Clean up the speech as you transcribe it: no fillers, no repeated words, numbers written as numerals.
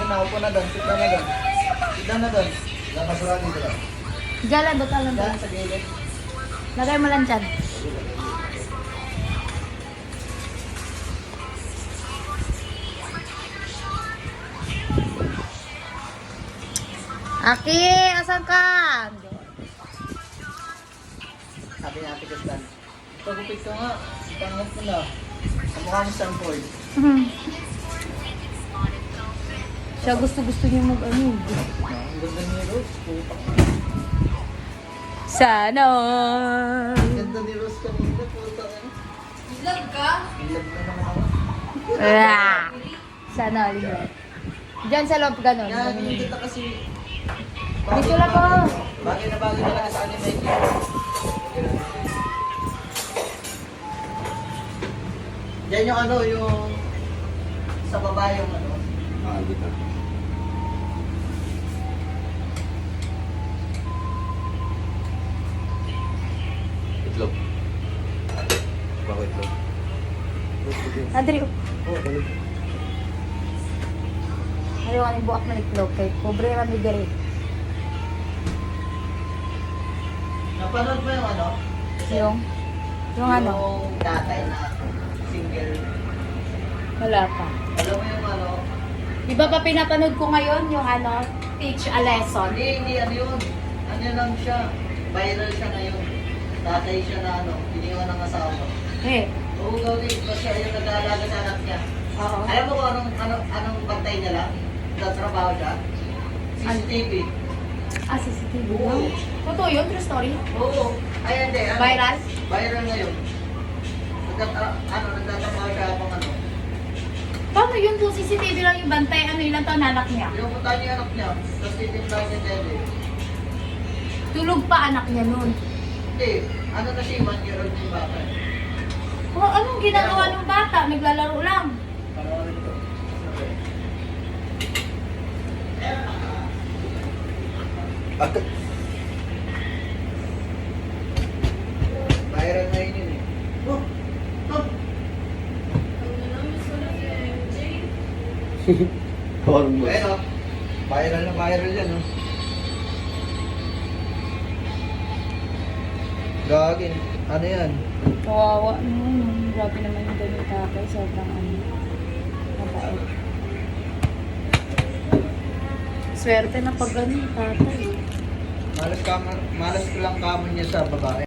Doon na, upo na doon. Sit down na doon. Sit down na doon. Wala ka sura dito lang. Diyan lang, doon lang. Diyan, sa gilid. Lagay mo lang dyan. Aki, asan ka? Sabi ni Ate Kristan, pagupit ko nga. Pangat mo na. Ang mukha mo Stanford. Siya gusto niya mag-ano. Ang ganda ni Rose. Putak. Sana. Ang ganda ni Rose kanina. Putak. Vlog ka? Ilag na naman ako. Sana, Oliver. Diyan sa loob ganun. Kaya hindi kita kasi... Dito lang po. Bagay na bagay talaga sa akin, Mikey. Yan yung ano, yung... Sa baba yung ano. Dito. Itlog. Bakit itlog? Andrew, Oh, balik. ayaw ka ng buwak na itlog kay pobre rami diri. Napanood mo yung ano? Yung ano? Yung datay na single. Wala pa. Alam mo yung ano? Di ba pa pinapanood ko ngayon yung ano? Teach a lesson. Hindi ano yun. Ano lang siya. Viral siya ngayon. Tatay siya na ano, iniwan ng asawa. Eh, Oo, gawin. Kasi ayun nag-aalaga sa anak niya. oo. Alam mo kung anong bantay niya lang? Nagtrabaho siya? CCTV. CCTV Oo. lang. Totoo yun? True story? Oo. Ay, hindi. Ano? Viral? Viral ngayon. Nagtatrabaho siya habang ano. Paano yun kung CCTV lang yung bantay? Ano ilang taon na anak niya? Pinupunta niya yung anak niya. Tapos titimplahin niya dede. Tulog pa anak niya nun. Hindi. Ano na siya, 1 year old yung bata. O, anong ginagawa ng bata? Naglalaro lang. Panoorin ko. Viral na yun eh. Oh! Oh! Parang mo. Ayun oh. Viral na viral yan oh. Gagin. Ano yan? Kawawa naman. Grabe naman yung ganun tatay. Sobrang ano. Mabait. Swerte na pag ganun tatay. Malas ko lang kamon niya sa babae.